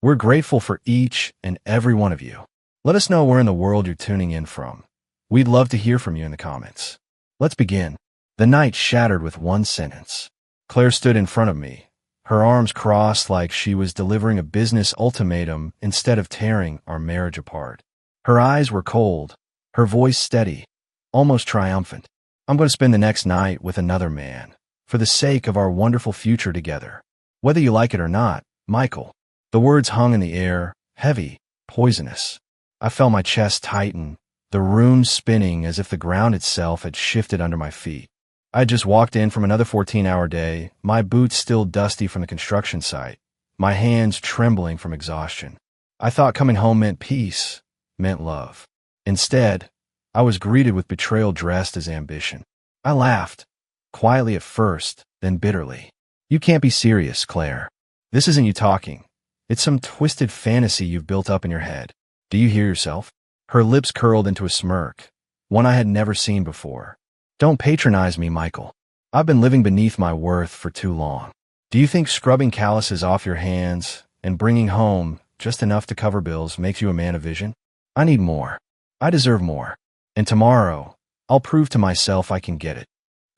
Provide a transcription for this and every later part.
We're grateful for each and every one of you. Let us know where in the world you're tuning in from. We'd love to hear from you in the comments. Let's begin. The night shattered with one sentence. Claire stood in front of me, her arms crossed like she was delivering a business ultimatum instead of tearing our marriage apart. Her eyes were cold, her voice steady, almost triumphant. I'm going to spend the next night with another man, for the sake of our wonderful future together. Whether you like it or not, Michael. The words hung in the air, heavy, poisonous. I felt my chest tighten, the room spinning as if the ground itself had shifted under my feet. I had just walked in from another 14-hour day, my boots still dusty from the construction site, my hands trembling from exhaustion. I thought coming home meant peace, meant love. Instead, I was greeted with betrayal dressed as ambition. I laughed, quietly at first, then bitterly. You can't be serious, Claire. This isn't you talking. It's some twisted fantasy you've built up in your head. Do you hear yourself? Her lips curled into a smirk, one I had never seen before. Don't patronize me, Michael. I've been living beneath my worth for too long. Do you think scrubbing calluses off your hands and bringing home just enough to cover bills makes you a man of vision? I need more. I deserve more. And tomorrow, I'll prove to myself I can get it.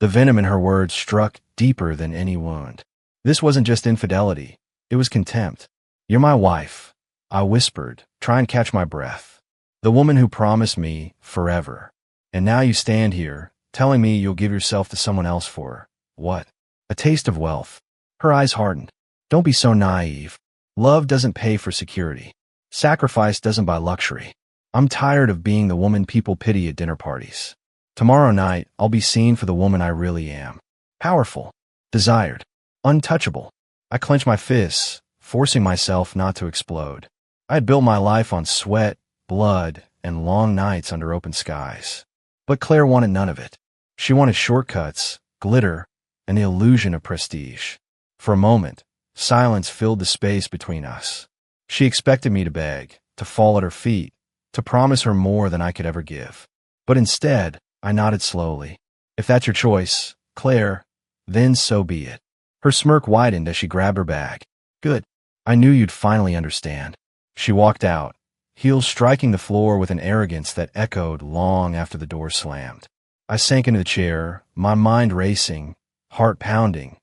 The venom in her words struck deeper than any wound. This wasn't just infidelity. It was contempt. You're my wife, I whispered, trying to catch my breath. The woman who promised me forever. And now you stand here, telling me you'll give yourself to someone else for, what? A taste of wealth. Her eyes hardened. Don't be so naive. Love doesn't pay for security. Sacrifice doesn't buy luxury. I'm tired of being the woman people pity at dinner parties. Tomorrow night, I'll be seen for the woman I really am. Powerful, desired, untouchable. I clenched my fists, forcing myself not to explode. I had built my life on sweat, blood, and long nights under open skies. But Claire wanted none of it. She wanted shortcuts, glitter, and the illusion of prestige. For a moment, silence filled the space between us. She expected me to beg, to fall at her feet, to promise her more than I could ever give. But instead, I nodded slowly. If that's your choice, Claire, then so be it. Her smirk widened as she grabbed her bag. Good. I knew you'd finally understand. She walked out, heels striking the floor with an arrogance that echoed long after the door slammed. I sank into the chair, my mind racing, heart pounding.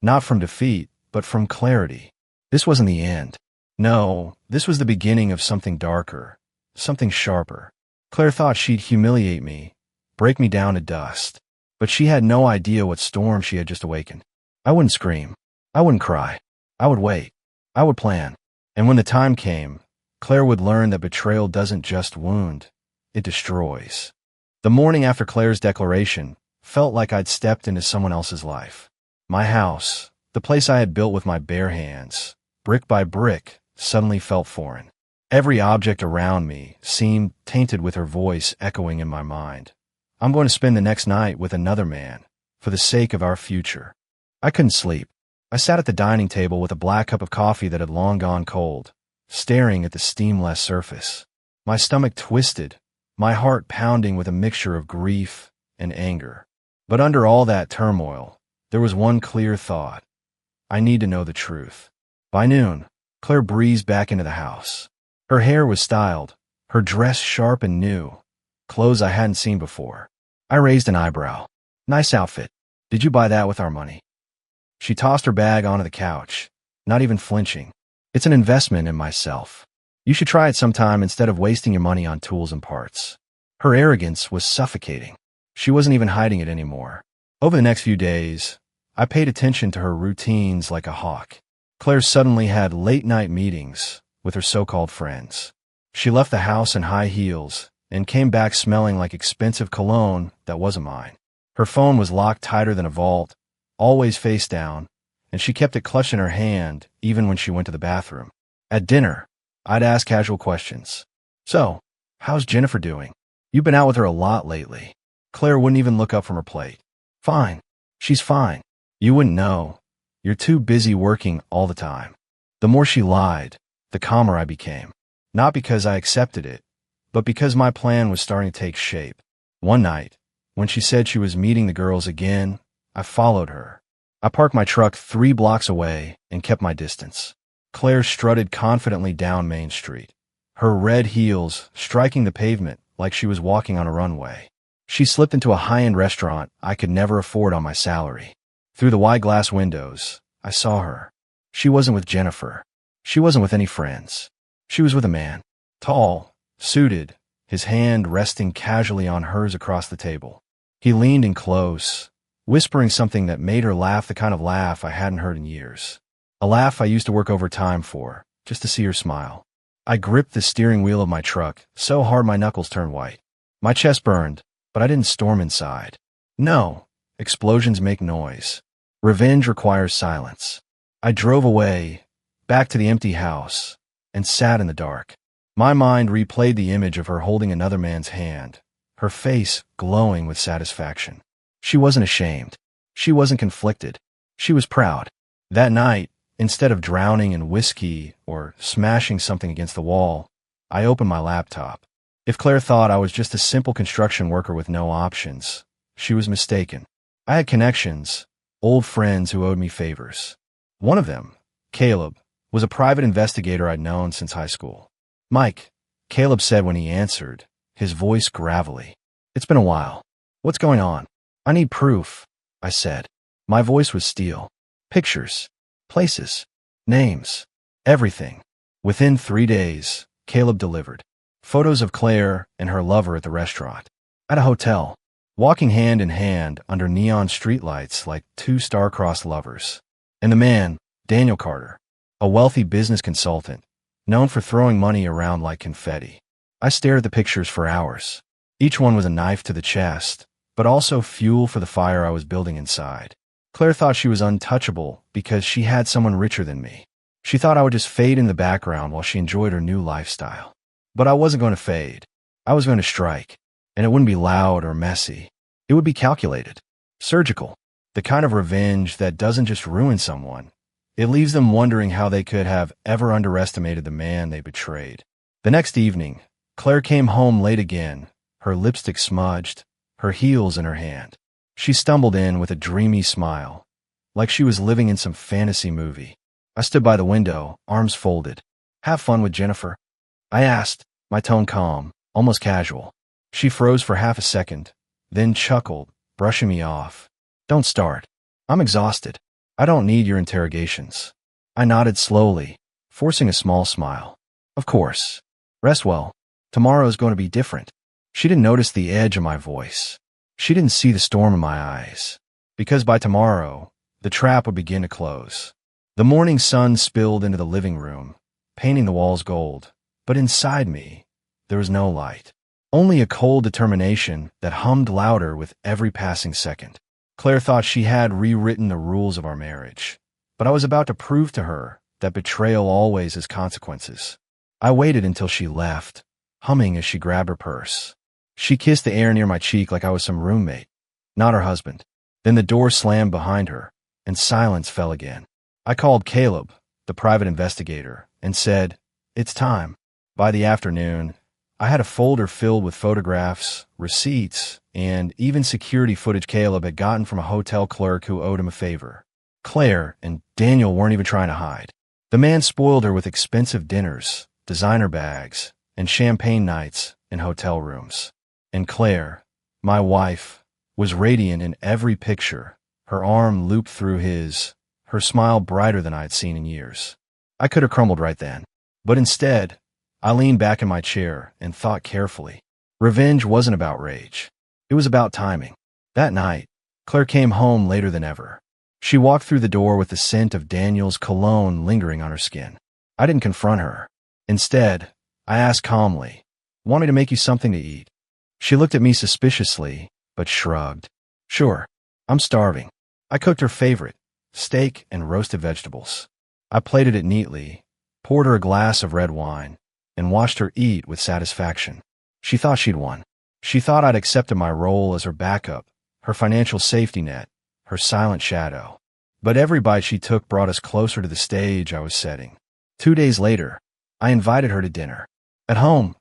Not from defeat, but from clarity. This wasn't the end. No, this was the beginning of something darker, something sharper. Claire thought she'd humiliate me, break me down to dust. But she had no idea what storm she had just awakened. I wouldn't scream. I wouldn't cry. I would wait. I would plan. And when the time came, Claire would learn that betrayal doesn't just wound, it destroys. The morning after Claire's declaration felt like I'd stepped into someone else's life. My house, the place I had built with my bare hands, brick by brick, suddenly felt foreign. Every object around me seemed tainted with her voice echoing in my mind. I'm going to spend the next night with another man, for the sake of our future. I couldn't sleep. I sat at the dining table with a black cup of coffee that had long gone cold, staring at the steamless surface. My stomach twisted, my heart pounding with a mixture of grief and anger. But under all that turmoil, there was one clear thought. I need to know the truth. By noon, Claire breezed back into the house. Her hair was styled, her dress sharp and new, clothes I hadn't seen before. I raised an eyebrow. Nice outfit. Did you buy that with our money? She tossed her bag onto the couch, not even flinching. It's an investment in myself. You should try it sometime instead of wasting your money on tools and parts. Her arrogance was suffocating. She wasn't even hiding it anymore. Over the next few days, I paid attention to her routines like a hawk. Claire suddenly had late-night meetings with her so-called friends. She left the house in high heels and came back smelling like expensive cologne that wasn't mine. Her phone was locked tighter than a vault, always face down, and she kept it clutched in her hand even when she went to the bathroom. At dinner, I'd ask casual questions. So, how's Jennifer doing? You've been out with her a lot lately. Claire wouldn't even look up from her plate. Fine. She's fine. You wouldn't know. You're too busy working all the time. The more she lied, the calmer I became. Not because I accepted it, but because my plan was starting to take shape. One night, when she said she was meeting the girls again, I followed her. I parked my truck 3 blocks away and kept my distance. Claire strutted confidently down Main Street, her red heels striking the pavement like she was walking on a runway. She slipped into a high-end restaurant I could never afford on my salary. Through the wide glass windows, I saw her. She wasn't with Jennifer. She wasn't with any friends. She was with a man. Tall, suited, his hand resting casually on hers across the table. He leaned in close, whispering something that made her laugh, the kind of laugh I hadn't heard in years. A laugh I used to work overtime for, just to see her smile. I gripped the steering wheel of my truck so hard my knuckles turned white. My chest burned, but I didn't storm inside. No, explosions make noise. Revenge requires silence. I drove away, back to the empty house, and sat in the dark. My mind replayed the image of her holding another man's hand, her face glowing with satisfaction. She wasn't ashamed. She wasn't conflicted. She was proud. That night, instead of drowning in whiskey or smashing something against the wall, I opened my laptop. If Claire thought I was just a simple construction worker with no options, she was mistaken. I had connections, old friends who owed me favors. One of them, Caleb, was a private investigator I'd known since high school. "Mike," Caleb said when he answered, his voice gravelly. "It's been a while. What's going on?" "I need proof," I said. My voice was steel. "Pictures. Places, names, everything." Within 3 days, Caleb delivered. Photos of Claire and her lover at the restaurant, at a hotel, walking hand in hand under neon streetlights like two star-crossed lovers. And the man, Daniel Carter, a wealthy business consultant, known for throwing money around like confetti. I stared at the pictures for hours. Each one was a knife to the chest, but also fuel for the fire I was building inside. Claire thought she was untouchable because she had someone richer than me. She thought I would just fade in the background while she enjoyed her new lifestyle. But I wasn't going to fade. I was going to strike. And it wouldn't be loud or messy. It would be calculated, surgical, the kind of revenge that doesn't just ruin someone. It leaves them wondering how they could have ever underestimated the man they betrayed. The next evening, Claire came home late again, her lipstick smudged, her heels in her hand. She stumbled in with a dreamy smile, like she was living in some fantasy movie. I stood by the window, arms folded. "Have fun with Jennifer?" I asked, my tone calm, almost casual. She froze for half a second, then chuckled, brushing me off. "Don't start. I'm exhausted. I don't need your interrogations." I nodded slowly, forcing a small smile. "Of course. Rest well. Tomorrow is going to be different." She didn't notice the edge of my voice. She didn't see the storm in my eyes. Because by tomorrow, the trap would begin to close. The morning sun spilled into the living room, painting the walls gold. But inside me, there was no light. Only a cold determination that hummed louder with every passing second. Claire thought she had rewritten the rules of our marriage. But I was about to prove to her that betrayal always has consequences. I waited until she left, humming as she grabbed her purse. She kissed the air near my cheek like I was some roommate, not her husband. Then the door slammed behind her, and silence fell again. I called Caleb, the private investigator, and said, "It's time." By the afternoon, I had a folder filled with photographs, receipts, and even security footage Caleb had gotten from a hotel clerk who owed him a favor. Claire and Daniel weren't even trying to hide. The man spoiled her with expensive dinners, designer bags, and champagne nights in hotel rooms. And Claire, my wife, was radiant in every picture, her arm looped through his, her smile brighter than I had seen in years. I could have crumbled right then. But instead, I leaned back in my chair and thought carefully. Revenge wasn't about rage. It was about timing. That night, Claire came home later than ever. She walked through the door with the scent of Daniel's cologne lingering on her skin. I didn't confront her. Instead, I asked calmly, "Want me to make you something to eat?" She looked at me suspiciously, but shrugged. "Sure, I'm starving." I cooked her favorite, steak and roasted vegetables. I plated it neatly, poured her a glass of red wine, and watched her eat with satisfaction. She thought she'd won. She thought I'd accepted my role as her backup, her financial safety net, her silent shadow. But every bite she took brought us closer to the stage I was setting. 2 days later, I invited her to dinner. "At home?"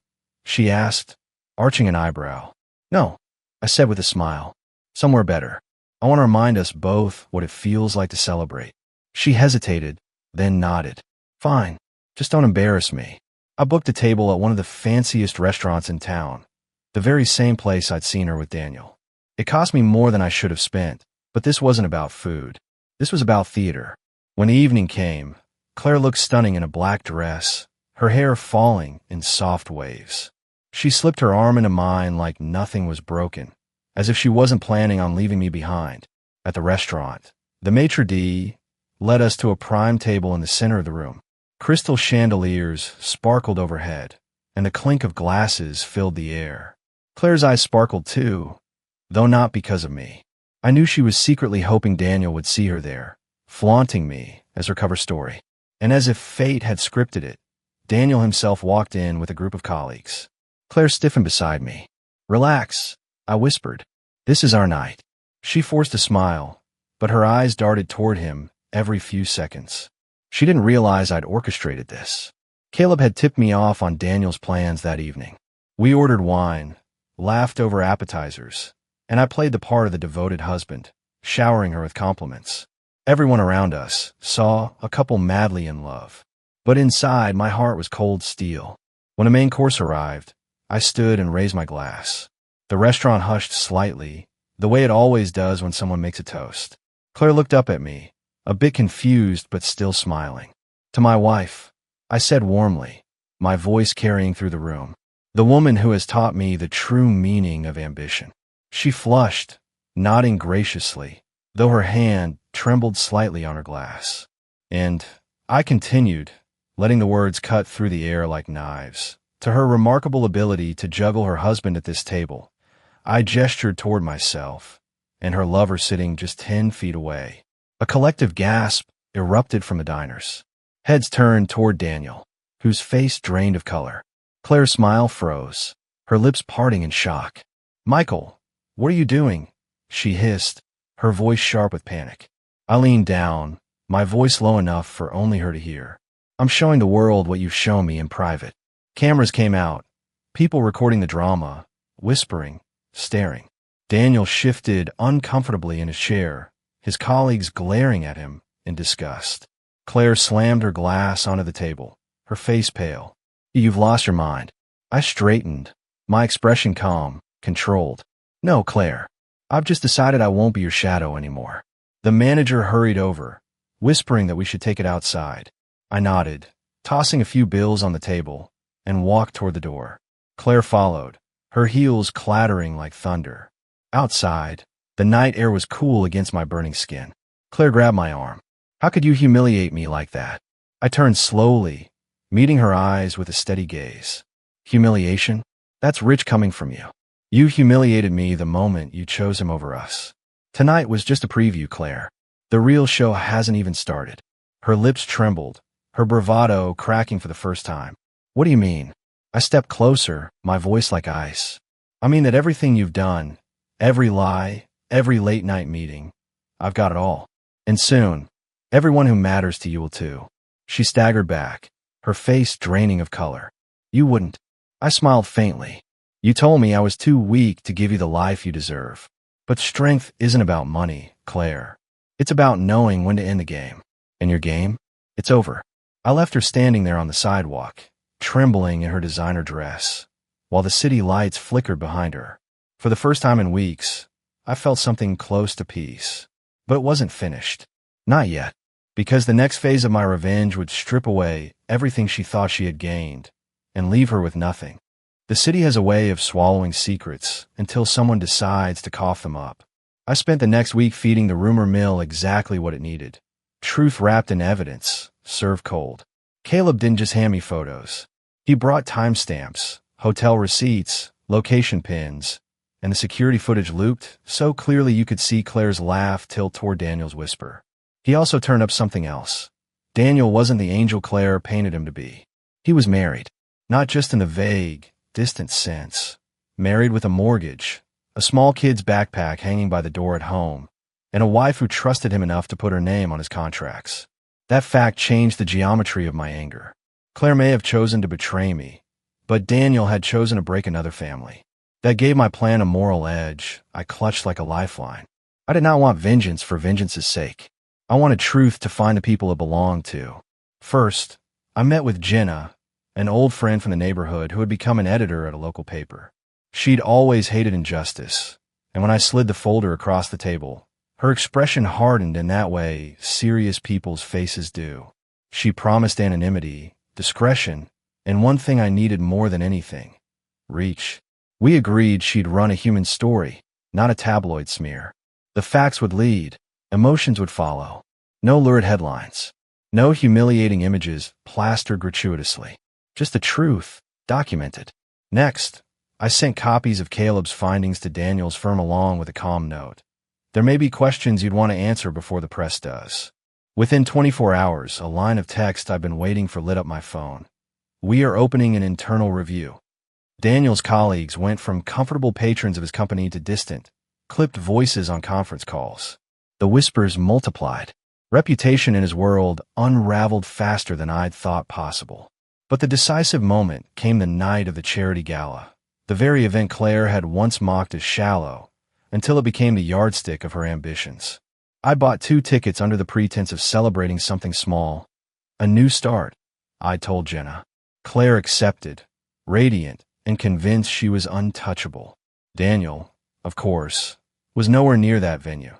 she asked, arching an eyebrow. "No," I said with a smile. "Somewhere better. I want to remind us both what it feels like to celebrate." She hesitated, then nodded. Fine. Just don't embarrass me. I booked a table at one of the fanciest restaurants in town, the very same place I'd seen her with Daniel. It cost me more than I should have spent, but this wasn't about food. This was about theater. When the evening came, Claire looked stunning in a black dress, her hair falling in soft waves. She slipped her arm into mine like nothing was broken, as if she wasn't planning on leaving me behind. At the restaurant, the maitre d' led us to a prime table in the center of the room. Crystal chandeliers sparkled overhead, and the clink of glasses filled the air. Claire's eyes sparkled too, though not because of me. I knew she was secretly hoping Daniel would see her there, flaunting me as her cover story. And as if fate had scripted it, Daniel himself walked in with a group of colleagues. Claire stiffened beside me. "Relax," I whispered. "This is our night." She forced a smile, but her eyes darted toward him every few seconds. She didn't realize I'd orchestrated this. Caleb had tipped me off on Daniel's plans that evening. We ordered wine, laughed over appetizers, and I played the part of the devoted husband, showering her with compliments. Everyone around us saw a couple madly in love. But inside, my heart was cold steel. When the main course arrived, I stood and raised my glass. The restaurant hushed slightly, the way it always does when someone makes a toast. Claire looked up at me, a bit confused but still smiling. "To my wife," I said warmly, my voice carrying through the room. "The woman who has taught me the true meaning of ambition." She flushed, nodding graciously, though her hand trembled slightly on her glass. And I continued, letting the words cut through the air like knives. "To her remarkable ability to juggle her husband at this table." I gestured toward myself, and her lover sitting just 10 feet away. A collective gasp erupted from the diners. Heads turned toward Daniel, whose face drained of color. Claire's smile froze, her lips parting in shock. "Michael, what are you doing?" she hissed, her voice sharp with panic. I leaned down, my voice low enough for only her to hear. "I'm showing the world what you've shown me in private." Cameras came out, people recording the drama, whispering, staring. Daniel shifted uncomfortably in his chair, his colleagues glaring at him in disgust. Claire slammed her glass onto the table, her face pale. "You've lost your mind." I straightened, my expression calm, controlled. "No, Claire. I've just decided I won't be your shadow anymore." The manager hurried over, whispering that we should take it outside. I nodded, tossing a few bills on the table, and walked toward the door. Claire followed, her heels clattering like thunder. Outside, the night air was cool against my burning skin. Claire grabbed my arm. "How could you humiliate me like that?" I turned slowly, meeting her eyes with a steady gaze. "Humiliation? That's rich coming from you. You humiliated me the moment you chose him over us. Tonight was just a preview, Claire. The real show hasn't even started." Her lips trembled, her bravado cracking for the first time. "What do you mean?" I stepped closer, my voice like ice. "I mean that everything you've done, every lie, every late-night meeting, I've got it all. And soon, everyone who matters to you will too." She staggered back, her face draining of color. "You wouldn't." I smiled faintly. "You told me I was too weak to give you the life you deserve. But strength isn't about money, Claire. It's about knowing when to end the game. And your game? It's over." I left her standing there on the sidewalk, trembling in her designer dress, while the city lights flickered behind her. For the first time in weeks, I felt something close to peace. But it wasn't finished. Not yet. Because the next phase of my revenge would strip away everything she thought she had gained, and leave her with nothing. The city has a way of swallowing secrets until someone decides to cough them up. I spent the next week feeding the rumor mill exactly what it needed. Truth wrapped in evidence, served cold. Caleb didn't just hand me photos. He brought timestamps, hotel receipts, location pins, and the security footage looped so clearly you could see Claire's laugh tilt toward Daniel's whisper. He also turned up something else. Daniel wasn't the angel Claire painted him to be. He was married, not just in the vague, distant sense. Married with a mortgage, a small kid's backpack hanging by the door at home, and a wife who trusted him enough to put her name on his contracts. That fact changed the geometry of my anger. Claire may have chosen to betray me, but Daniel had chosen to break another family. That gave my plan a moral edge I clutched like a lifeline. I did not want vengeance for vengeance's sake. I wanted truth to find the people it belonged to. First, I met with Jenna, an old friend from the neighborhood who had become an editor at a local paper. She'd always hated injustice, and when I slid the folder across the table, her expression hardened in that way serious people's faces do. She promised anonymity, discretion, and one thing I needed more than anything: reach. We agreed she'd run a human story, not a tabloid smear. The facts would lead, emotions would follow. No lurid headlines. No humiliating images plastered gratuitously. Just the truth, documented. Next, I sent copies of Caleb's findings to Daniel's firm along with a calm note. There may be questions you'd want to answer before the press does. Within 24 hours, a line of text I've been waiting for lit up my phone. We are opening an internal review. Daniel's colleagues went from comfortable patrons of his company to distant, clipped voices on conference calls. The whispers multiplied. Reputation in his world unraveled faster than I'd thought possible. But the decisive moment came the night of the charity gala, the very event Claire had once mocked as shallow, until it became the yardstick of her ambitions. I bought 2 tickets under the pretense of celebrating something small. A new start, I told Jenna. Claire accepted, radiant, and convinced she was untouchable. Daniel, of course, was nowhere near that venue.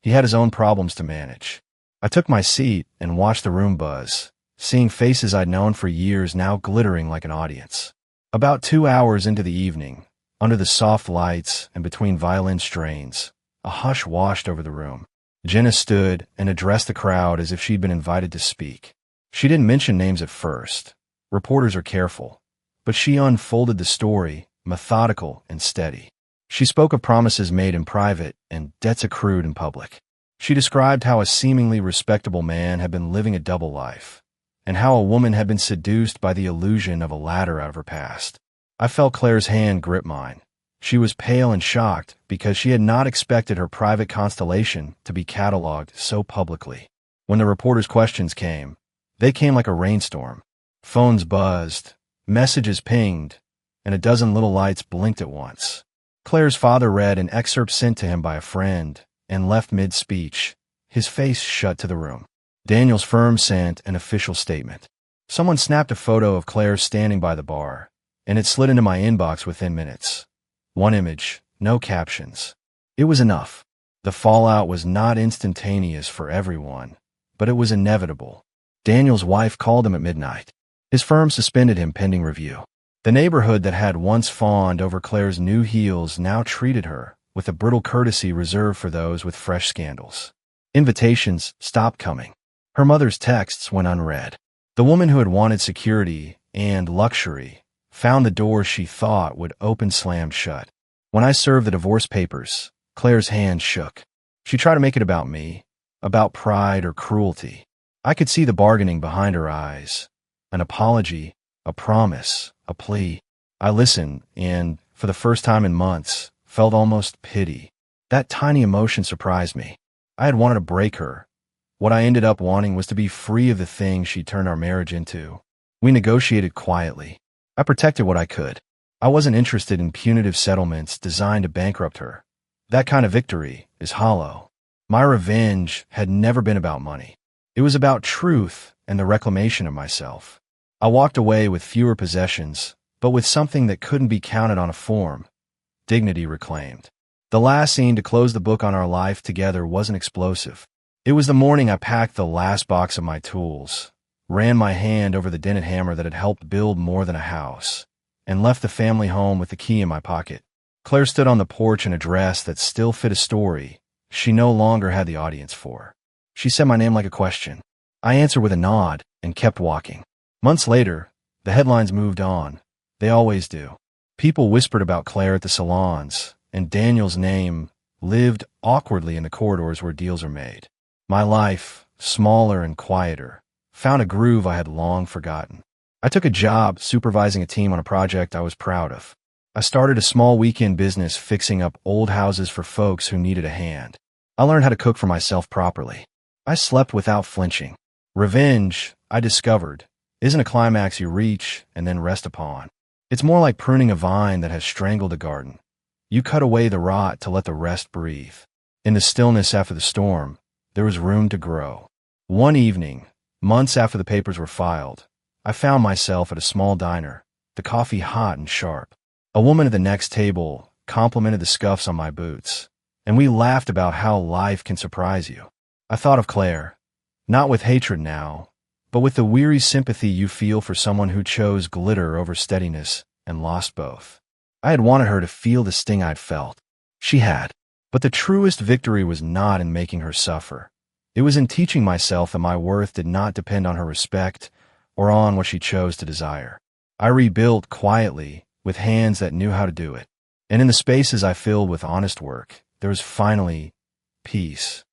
He had his own problems to manage. I took my seat and watched the room buzz, seeing faces I'd known for years now glittering like an audience. About 2 hours into the evening, under the soft lights and between violin strains, a hush washed over the room. Jenna stood and addressed the crowd as if she'd been invited to speak. She didn't mention names at first. Reporters are careful. But she unfolded the story, methodical and steady. She spoke of promises made in private and debts accrued in public. She described how a seemingly respectable man had been living a double life, and how a woman had been seduced by the illusion of a ladder out of her past. I felt Claire's hand grip mine. She was pale and shocked because she had not expected her private constellation to be cataloged so publicly. When the reporters' questions came, they came like a rainstorm. Phones buzzed, messages pinged, and a dozen little lights blinked at once. Claire's father read an excerpt sent to him by a friend and left mid-speech, his face shut to the room. Daniel's firm sent an official statement. Someone snapped a photo of Claire standing by the bar, and it slid into my inbox within minutes. One image, no captions. It was enough. The fallout was not instantaneous for everyone, but it was inevitable. Daniel's wife called him at midnight. His firm suspended him pending review. The neighborhood that had once fawned over Claire's new heels now treated her with a brittle courtesy reserved for those with fresh scandals. Invitations stopped coming. Her mother's texts went unread. The woman who had wanted security and luxury found the door she thought would open slammed shut. When I served the divorce papers, Claire's hand shook. She tried to make it about me, about pride or cruelty. I could see the bargaining behind her eyes. An apology, a promise, a plea. I listened and, for the first time in months, felt almost pity. That tiny emotion surprised me. I had wanted to break her. What I ended up wanting was to be free of the thing she turned our marriage into. We negotiated quietly. I protected what I could. I wasn't interested in punitive settlements designed to bankrupt her. That kind of victory is hollow. My revenge had never been about money. It was about truth and the reclamation of myself. I walked away with fewer possessions, but with something that couldn't be counted on a form. Dignity reclaimed. The last scene to close the book on our life together wasn't explosive. It was the morning I packed the last box of my tools, ran my hand over the dented hammer that had helped build more than a house, and left the family home with the key in my pocket. Claire stood on the porch in a dress that still fit a story she no longer had the audience for. She said my name like a question. I answered with a nod and kept walking. Months later, the headlines moved on. They always do. People whispered about Claire at the salons, and Daniel's name lived awkwardly in the corridors where deals are made. My life, smaller and quieter, found a groove I had long forgotten. I took a job supervising a team on a project I was proud of. I started a small weekend business fixing up old houses for folks who needed a hand. I learned how to cook for myself properly. I slept without flinching. Revenge, I discovered, isn't a climax you reach and then rest upon. It's more like pruning a vine that has strangled a garden. You cut away the rot to let the rest breathe. In the stillness after the storm, there was room to grow. One evening, months after the papers were filed, I found myself at a small diner, the coffee hot and sharp. A woman at the next table complimented the scuffs on my boots, and we laughed about how life can surprise you. I thought of Claire, not with hatred now, but with the weary sympathy you feel for someone who chose glitter over steadiness and lost both. I had wanted her to feel the sting I'd felt. She had. But the truest victory was not in making her suffer. It was in teaching myself that my worth did not depend on her respect or on what she chose to desire. I rebuilt quietly, with hands that knew how to do it. And in the spaces I filled with honest work, there was finally peace.